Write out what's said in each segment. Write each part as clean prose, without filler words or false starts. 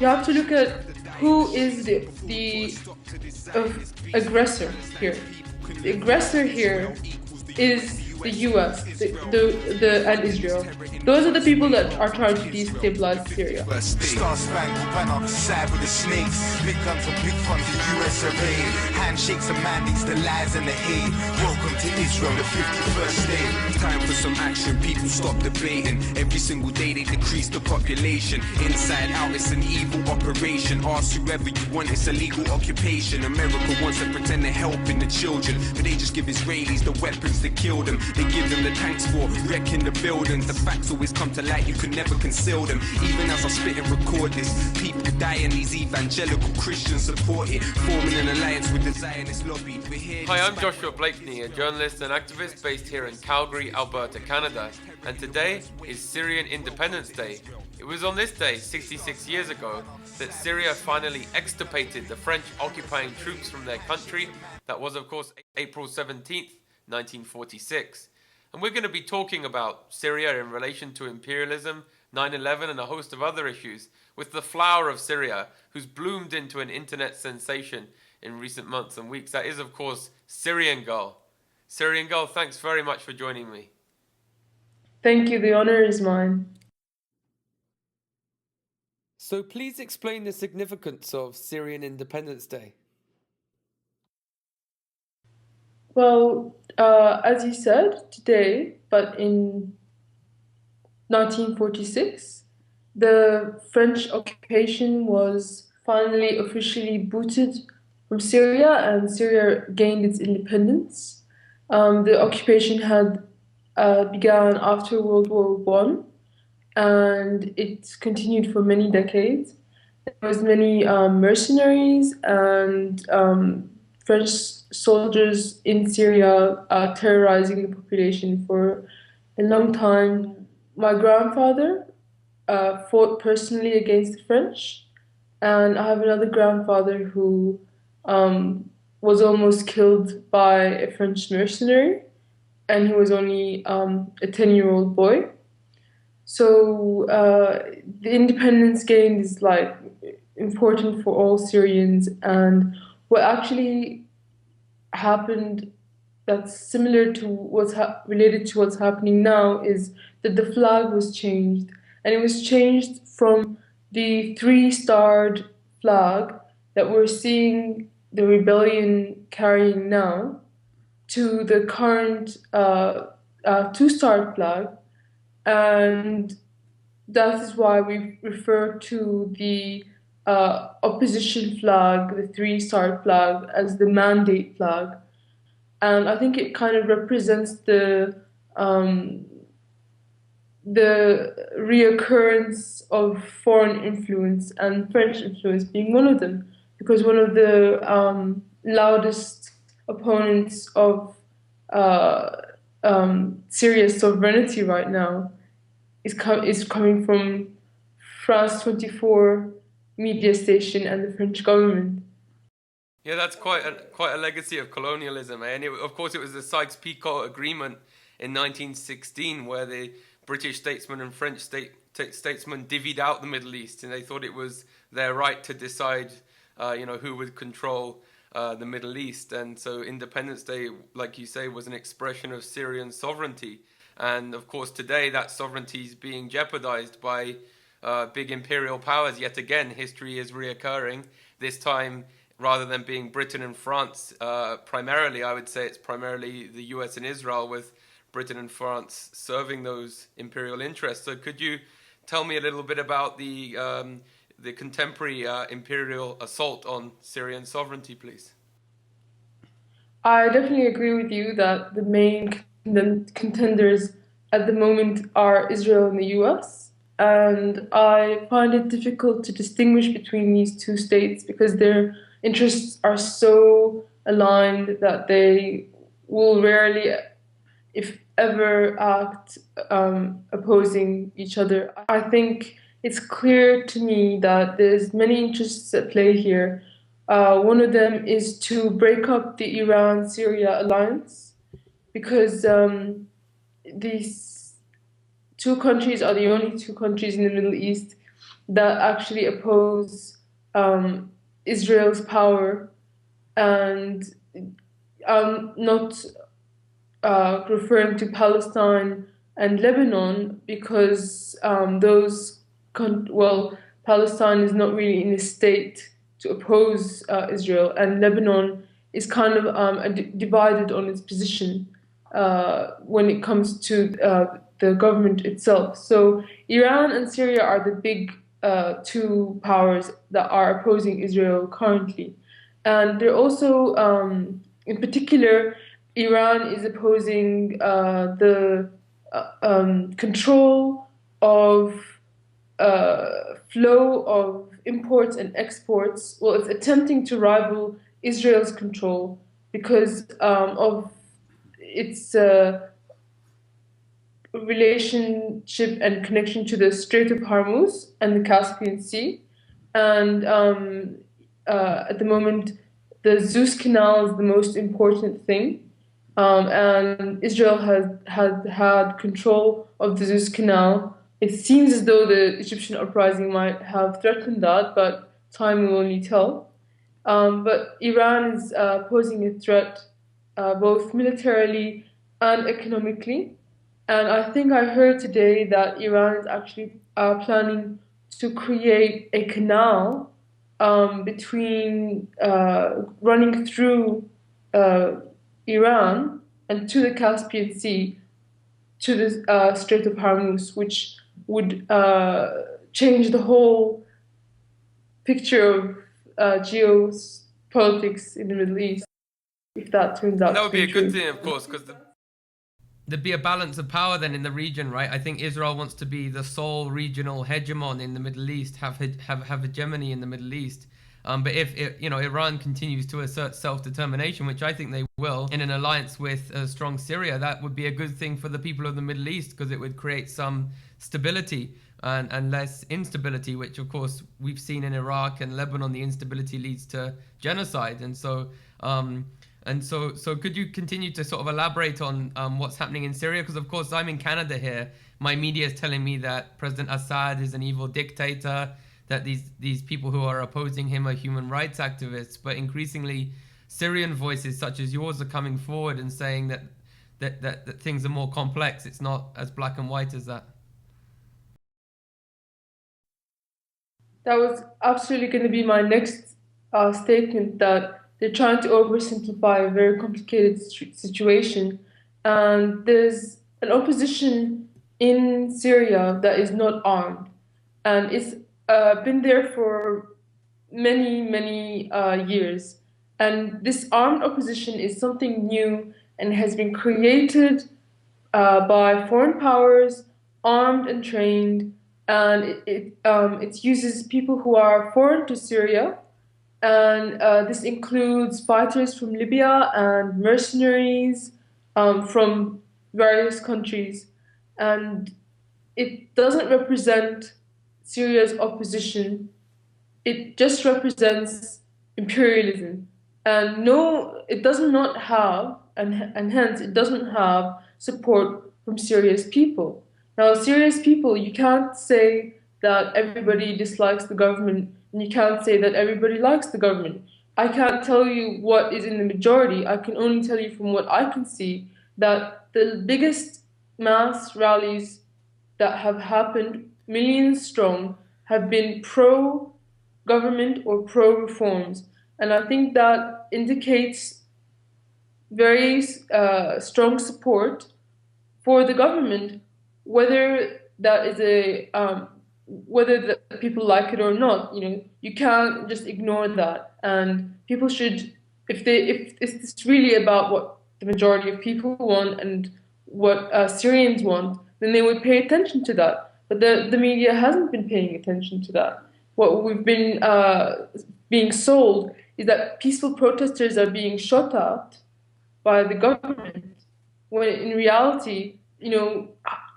You have to look at who is the aggressor here. The aggressor here is the US, and Israel. Those are the people that are trying to destabilize Syria. Star Spangled Banner, side with the snakes. Big guns and big funds, the US of A. Handshakes and mandates, the lies and the hate. Welcome to Israel, the 51st state. Time for some action, people stop debating. Every single day they decrease the population. Inside out, it's an evil operation. Ask whoever you want, it's a legal occupation. America wants to pretend they're helping the children, but they just give Israelis the weapons to kill them. They give them the tanks for wrecking the buildings. The facts always come to light, you can never conceal them. Even as I spit and record this, people die and these evangelical Christians support it, forming an alliance with the Zionist lobby. Hi, I'm Joshua Blakeney, a journalist and activist based here in Calgary, Alberta, Canada, and today is Syrian Independence Day. It was on this day, 66 years ago, that Syria finally extirpated the French occupying troops from their country. That was, of course, April 17th, 1946. And we're going to be talking about Syria in relation to imperialism, 9/11 and a host of other issues with the flower of Syria, who's bloomed into an internet sensation in recent months and weeks. That is, of course, Syrian Girl. Syrian Girl, thanks very much for joining me. Thank you, the honor is mine. So please explain the significance of Syrian Independence Day. Well, as you said, today, but in 1946, the French occupation was finally officially booted from Syria, and Syria gained its independence. The occupation had began after World War One, and it continued for many decades. There was many mercenaries and French soldiers in Syria terrorizing the population for a long time. My grandfather fought personally against the French, and I have another grandfather who was almost killed by a French mercenary, and he was only a 10-year-old boy. So the independence gained is like important for all Syrians, and what actually happened that's similar to what's related to what's happening now is that the flag was changed, and it was changed from the three-starred flag that we're seeing the rebellion carrying now to the current two-starred flag, and that is why we refer to the opposition flag, the three-star flag, as the mandate flag. And I think it kind of represents the reoccurrence of foreign influence, and French influence being one of them, because one of the loudest opponents of Syria's sovereignty right now is coming from France 24 media station and the French government. Yeah, that's quite a legacy of colonialism, eh? And of course it was the Sykes-Picot Agreement in 1916 where the British statesmen and French statesmen divvied out the Middle East, and they thought it was their right to decide, who would control the Middle East. And so Independence Day, like you say, was an expression of Syrian sovereignty. And of course today that sovereignty is being jeopardized by big imperial powers. Yet again, history is reoccurring. This time, rather than being Britain and France primarily, I would say it's primarily the US and Israel, with Britain and France serving those imperial interests. So could you tell me a little bit about the contemporary imperial assault on Syrian sovereignty, please? I definitely agree with you that the main contenders at the moment are Israel and the US. And I find it difficult to distinguish between these two states because their interests are so aligned that they will rarely, if ever, act opposing each other. I think it's clear to me that there's many interests at play here. One of them is to break up the Iran-Syria alliance because these two countries are the only two countries in the Middle East that actually oppose Israel's power, and I'm not referring to Palestine and Lebanon because well, Palestine is not really in a state to oppose Israel, and Lebanon is kind of divided on its position when it comes to the government itself. So Iran and Syria are the big two powers that are opposing Israel currently, and they're also, in particular, Iran is opposing the control of flow of imports and exports. Well, it's attempting to rival Israel's control because of its relationship and connection to the Strait of Hormuz and the Caspian Sea. And at the moment, the Suez Canal is the most important thing. And Israel has had control of the Suez Canal. It seems as though the Egyptian uprising might have threatened that, but time will only tell. But Iran is posing a threat both militarily and economically. And I think I heard today that Iran is actually planning to create a canal between running through Iran and to the Caspian Sea to the Strait of Hormuz, which would change the whole picture of geopolitics in the Middle East, if that turns out That to would be a be good true. thing, of course, because there'd be a balance of power then in the region, right? I think Israel wants to be the sole regional hegemon in the Middle East, have hegemony in the Middle East. But if Iran continues to assert self-determination, which I think they will, in an alliance with a strong Syria, that would be a good thing for the people of the Middle East because it would create some stability and less instability, which of course we've seen in Iraq and Lebanon. The instability leads to genocide, and so could you continue to sort of elaborate on what's happening in Syria? Because of course I'm in Canada here. My media is telling me that President Assad is an evil dictator, that these people who are opposing him are human rights activists. But increasingly, Syrian voices such as yours are coming forward and saying that things are more complex. It's not as black and white as that. That was absolutely going to be my next statement, that they're trying to oversimplify a very complicated situation. And there's an opposition in Syria that is not armed. And it's been there for many, many years. And this armed opposition is something new and has been created by foreign powers, armed and trained, and it uses people who are foreign to Syria, and this includes fighters from Libya and mercenaries from various countries, and it doesn't represent Syria's opposition. It just represents imperialism, and no, it does not have, and hence it doesn't have support from Syria's people. Now, Syria's people, you can't say that everybody dislikes the government, and you can't say that everybody likes the government. I can't tell you what is in the majority. I can only tell you from what I can see that the biggest mass rallies that have happened, millions strong, have been pro government or pro reforms. And I think that indicates very strong support for the government, whether that is whether the people like it or not. You can't just ignore that, and people should, if it's really about what the majority of people want and what Syrians want, then they would pay attention to that. But the media hasn't been paying attention to that. What we've been being sold is that peaceful protesters are being shot at by the government, when in reality,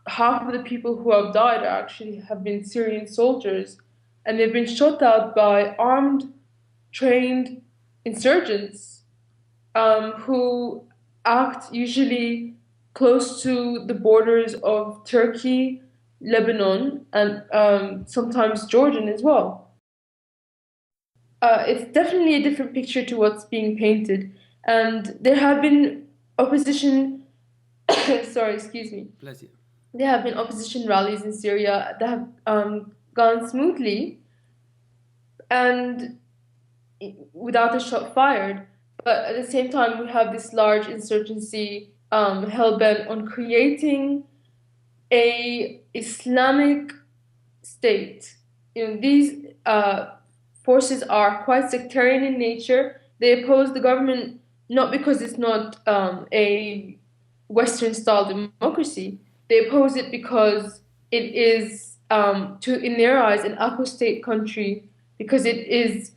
half of the people who have died actually have been Syrian soldiers, and they've been shot at by armed, trained insurgents who act usually close to the borders of Turkey, Lebanon, and sometimes Jordan as well. It's definitely a different picture to what's being painted, and there have been opposition. Sorry, excuse me. Bless you. There have been opposition rallies in Syria that have gone smoothly and without a shot fired. But at the same time, we have this large insurgency hell bent on creating a Islamic state. These forces are quite sectarian in nature. They oppose the government not because it's not a Western-style democracy. They oppose it because it is, in their eyes, an apostate country because it is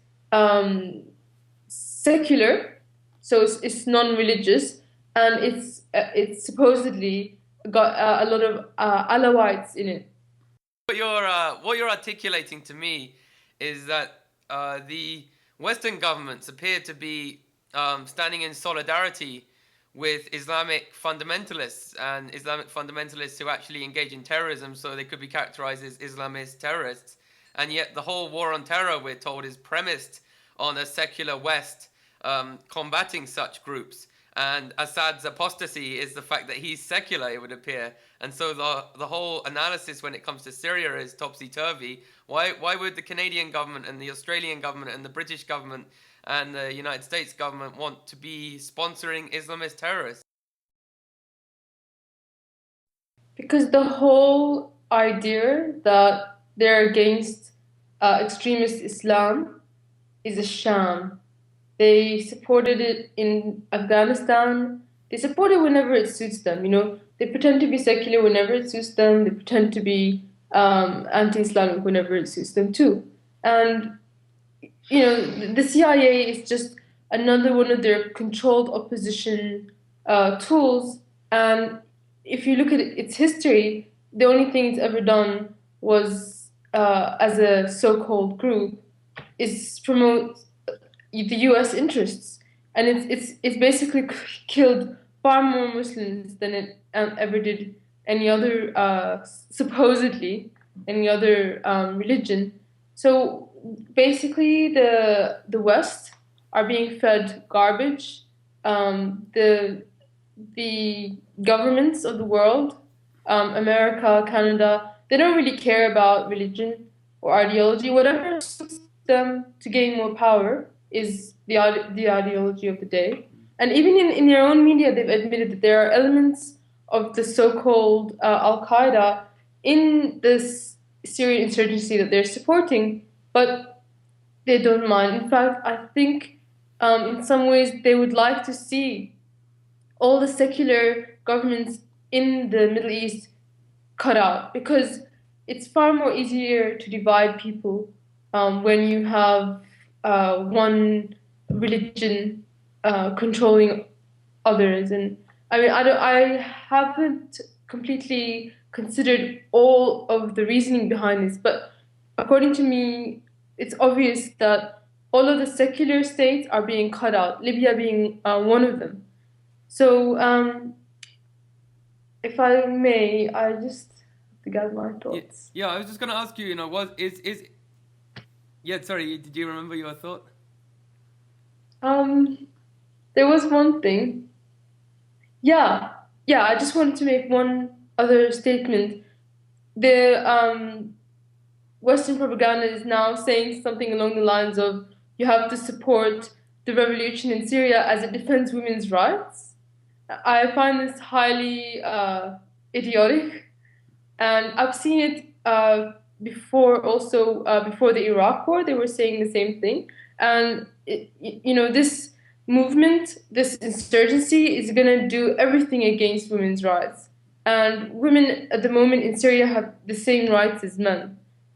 secular, so it's non-religious, and it's supposedly got a lot of Alawites in it. What you're articulating to me is that the Western governments appear to be standing in solidarity with Islamic fundamentalists and Islamic fundamentalists who actually engage in terrorism, so they could be characterized as Islamist terrorists. And yet the whole war on terror, we're told, is premised on a secular West combating such groups. And Assad's apostasy is the fact that he's secular, it would appear. And so the whole analysis when it comes to Syria is topsy-turvy. Why would the Canadian government and the Australian government and the British government and the United States government want to be sponsoring Islamist terrorists? Because the whole idea that they're against extremist Islam is a sham. They supported it in Afghanistan. They support it whenever it suits them. They pretend to be secular whenever it suits them. They pretend to be anti-Islamic whenever it suits them too. And the CIA is just another one of their controlled opposition tools. And if you look at its history, the only thing it's ever done was, as a so-called group, is promote the U.S. interests, and it's basically killed far more Muslims than it ever did any other supposedly any other religion. So basically, the West are being fed garbage. The governments of the world, America, Canada, they don't really care about religion or ideology. Whatever suits them to gain more power is the ideology of the day. And even in their own media, they've admitted that there are elements of the so-called Al-Qaeda in this Syrian insurgency that they're supporting, but they don't mind. In fact, I think in some ways they would like to see all the secular governments in the Middle East cut out, because it's far more easier to divide people when you have one religion controlling others. And I haven't completely considered all of the reasoning behind this, but according to me, it's obvious that all of the secular states are being cut out, Libya being one of them. So, if I may, I just have to gather my thoughts. Yeah, I was just going to ask you, yeah, sorry, did you remember your thought? There was one thing. Yeah, I just wanted to make one other statement. The Western propaganda is now saying something along the lines of you have to support the revolution in Syria as it defends women's rights. I find this highly idiotic, and I've seen it before. Also, before the Iraq War, they were saying the same thing. And this movement, this insurgency, is going to do everything against women's rights. And women at the moment in Syria have the same rights as men.